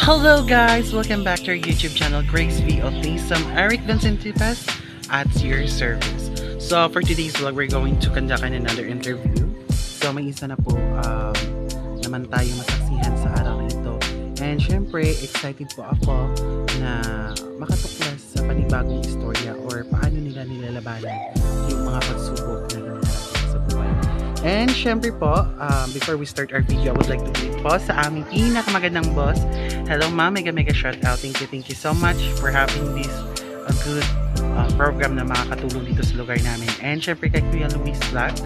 Hello guys! Welcome back to our YouTube channel, Grace V. Otism, Eric Vincentipas at your service. So for today's vlog, we're going to conduct another interview. So may isa na po naman tayo masaksihan sa araw na ito. And syempre, excited po ako na makatuklas sa panibagong istorya or paano nila nilalabanan yung mga pagsubok na hinaharap sa buhay. And syempre po, before we start our video, I would like to greet po sa aming pinakamagandang boss. Hello ma'am, mega shout out. Thank you so much for having this a good program na makakatulong dito sa lugar namin. And syempre kay Kuya Luis Vlog.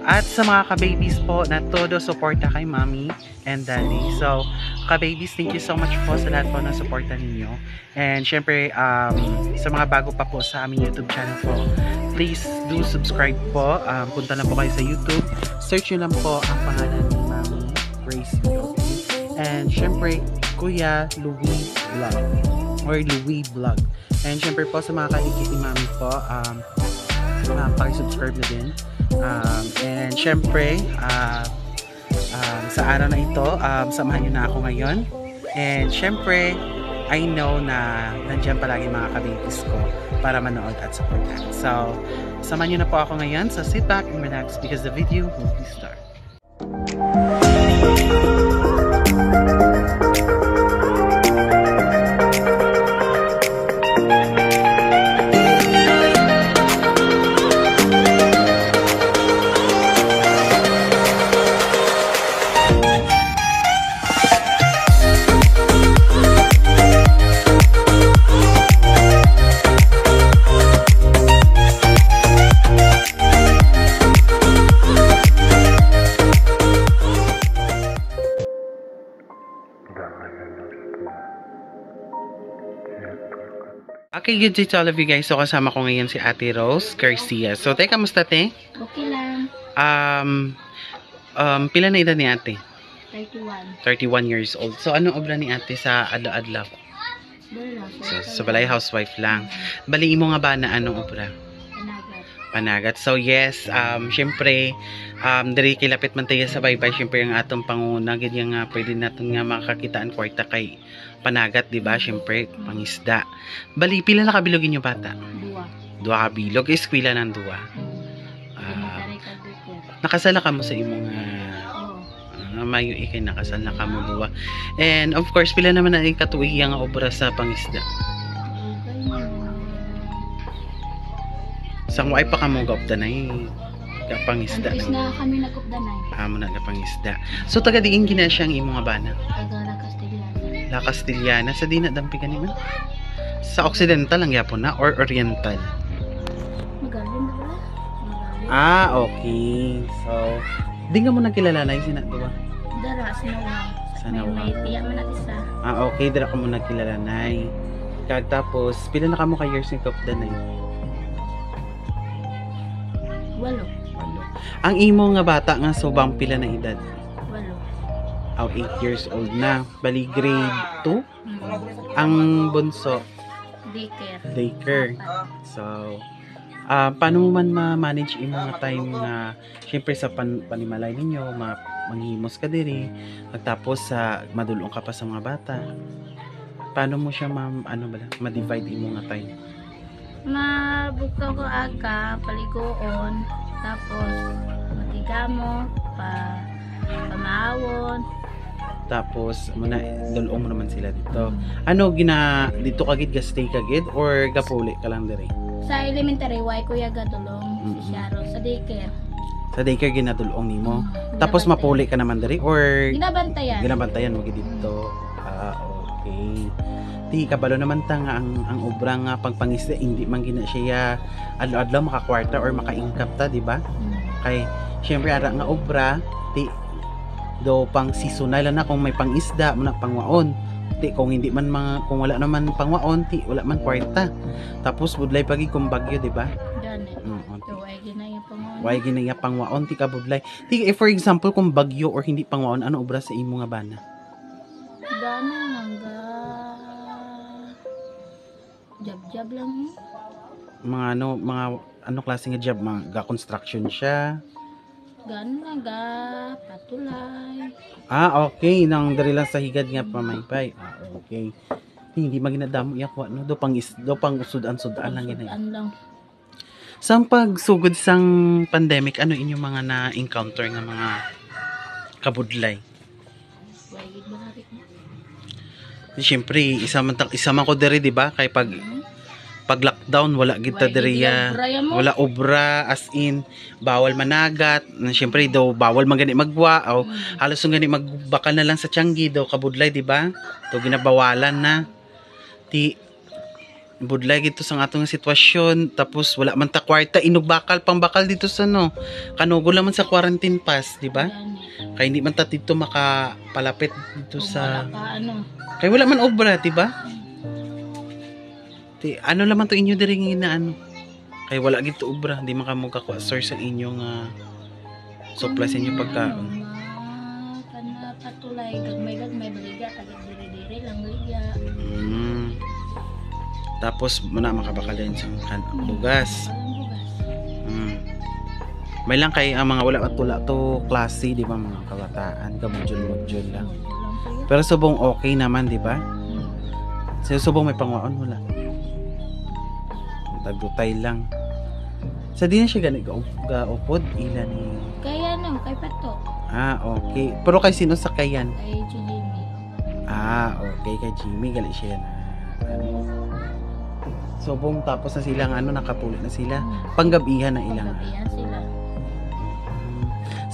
At sa mga ka-babies po na todo suporta kay Mommy and Daddy. So, ka-babies, thank you so much po sa lahat po ng suporta ninyo. And syempre, sa mga bago pa po sa aming YouTube channel po, please do subscribe po. Punta lang po kayo sa YouTube. Search nyo lang po ang pangalan ni Mommy Grace V. And syempre, Kuya Louie Vlog or Louie Vlog. And syempre po sa mga kalikit ni Mommy po, pakisubscribe na din. And syempre sa araw na ito, samahan nyo na ako ngayon. And syempre, I know na nandiyan palagi mga ka-babies ko para manood at supportan. So, samahan nyo na po ako ngayon. So, sit back and relax because the video will be start. Okay, good day to all of you guys. So, kasama ko ngayon si Ate Rose Garcia. So, te, kamusta, te? Okay lang. Pila na edad ni ate? 31. 31 years old. So, anong obra ni ate sa adlaw-adlaw? So, balay housewife lang. Bali mo nga ba na anong obra? Panagat. So, yes, syempre, diri kilapit man tayo sa baybay, syempre, ang atong panguna, ganyan nga, pwede natin nga makakitaan kwarta kay panagat, di ba? Syempre, pangisda. Bali, pila na kabilogin yung bata? Dua kabilog. Eskwela ng dua. Nakasala ka mo sa imong mayo ikay nakasal na ka mo dua. And, of course, pila naman na katuig nga obra sa pangisda? Sang ay pa kamo gopdanay kapangisda. Na kami nagupdanay. Amo na kapangisda. So taga diin gina siyang imong bana. Taga La Castellana. La Castellana sa di na dampi kanimo. Sa occidental lang yapon na or oriental. Magaling ba? Okay. So di nga mo nagkilala na sina duwa. Dara sinawa. May tiya man at isa. Okay, dara ka mo nagkilala nay. Kag tapos pila na kamo ka years ni Kopdanay? 8. Ang imo nga bata nga subang pila na edad? 8. 8 years old na. Bali grade 2? Ang bunso? Daycare. So, paano mo man ma-manage imo nga time nga syempre sa panimalay ninyo, manghimos ka diri, pagtapos sa madulong ka pa sa mga bata. Paano mo siya ma-divide imo nga time? Mabuka ko aga, paligoon, tapos matigamo, pamawon. Tapos muna dulong mo naman sila dito. Ano dito kagid gastay kagid or gapuli ka lang diri? Sa elementary way kuya gadulong si Sharon sa daycare. Sa daycare ginadulong nimo. Tapos mapuli ka naman diri or ginabantayan mo gid dito. Okay. Di kabalo naman ta nga ang obra nga pagpangisda hindi man gina siya adlaw-adlaw makakwarta or maka-income ta, di ba? Kay syempre ara nga obra ti do pang seasonal na kung may pangisda mo na pangwaon. Ti kung hindi man kung wala naman pangwaon ti wala man kwarta. Tapos budlay pagi kung bagyo, di ba? Gani. So why ginaya pangwaon ti ka budlay. Ti for example kung bagyo or hindi pangwaon ano obra sa imo nga bana? Job lang. Mga ano klase nga job, mga construction siya. Gana ga, patulay. Okay, nang dari lang sa higad nga pamaypay. Okay. Hindi maginadamo yakwa no, do pang usud-an lang yun. Sudan lang. Sa pagsugod sang pandemic, ano inyong mga na-encounter nga mga kabudlay? Wait, bakit na? Siyempre, isa man ko diri, di ba? Kay pag lockdown, wala kita diriya. Wala obra, as in, bawal managat. Siyempre, daw, bawal man gani magwa. O, halos yung gani magbakal na lang sa Tianggi, daw, kabudlay, di ba? Ito, ginabawalan na. Budlay gito sa atong sitwasyon, tapos wala man ta kwarta, inugbakal pang-bakal dito sa no. Kanugo lang man sa quarantine pass, di ba? Kaya hindi man ta dito makapalapit dito sa kaya wala man obra, di ba? Ano naman to inyo diri nga ano? Kaya wala gito obra, di man kamo kakuha source sa inyong supply sa inyong pagkaon. Kana patulay gagmay baliga tagad diri lang liya. Tapos muna makabakal din sa bugas. May lang kay ang mga wala at tula to klase, di ba, mga kabataan, module lang. Pero subong okay naman, di ba? Subong may pangwaon wala. Tagdutay lang. Sa di na siya gaupod ilan ni. Kaya no, kay Pato. Okay. Pero kay sino sa kayan? Kay Jimmy. Okay, kay Jimmy gali siya na. Subong tapos na silang nakapulit na sila. Panggabihan na ilang. Panggabihan sila.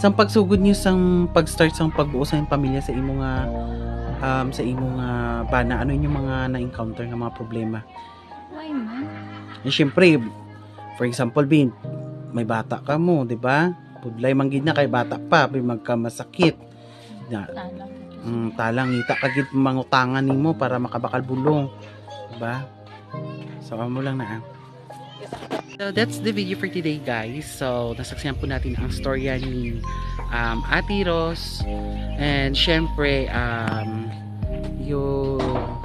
Sa pagsugod niyo sang pag-start sang pagbuo sa pamilya sa imo nga bana, ano inyong mga na-encounter nga mga problema? Why man? Siyempre, for example, may bata ka mo, di ba? Pudlay manggid na kay bata pa, magkamasakit. Talang ngita kagid mangutangan nimo para makabakal bulong, di ba? So, mo lang na. So, that's the video for today, guys. So, nasaksihan po natin ang storya ni Ate Ros. And, syempre,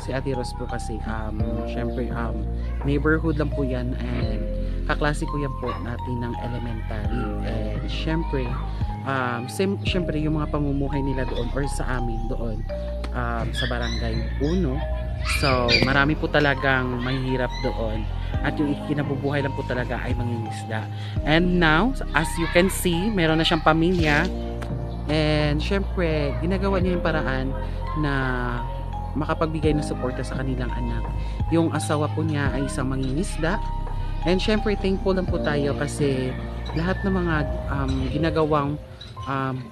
si Ate Ros po kasi, syempre, neighborhood lang po yan. And, kaklase ko yan po natin ng elementary. And, syempre, syempre, yung mga pamumuhay nila doon or sa amin doon sa barangay 1. So, marami po talagang mahirap doon. At yung kinabubuhay lang po talaga ay mangingisda. And now, as you can see, meron na siyang pamilya. And syempre, ginagawa niya yung paraan na makapagbigay ng suporta sa kanilang anak. Yung asawa po niya ay isang mangingisda. And syempre, thankful lang po tayo kasi lahat ng mga ginagawang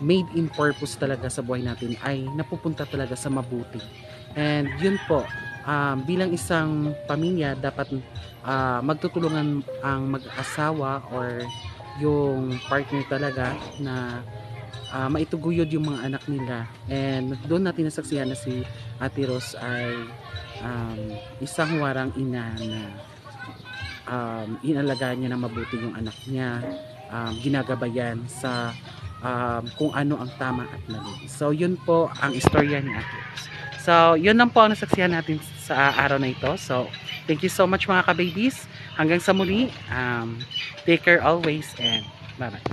made in purpose talaga sa buhay natin ay napupunta talaga sa mabuti. And yun po, bilang isang pamilya, dapat magtutulungan ang mag-asawa or yung partner talaga na maituguyod yung mga anak nila. And doon natin nasaksihan na si Ate Ros ay isang warang ina na inalagaan niya na mabuti yung anak niya, ginagabayan sa kung ano ang tama at mali. So yun po ang istorya ni Ate Ros. So yun lang po ang nasaksihan natin sa araw na ito. So thank you so much mga ka-babies. Hanggang sa muli, take care always and bye bye.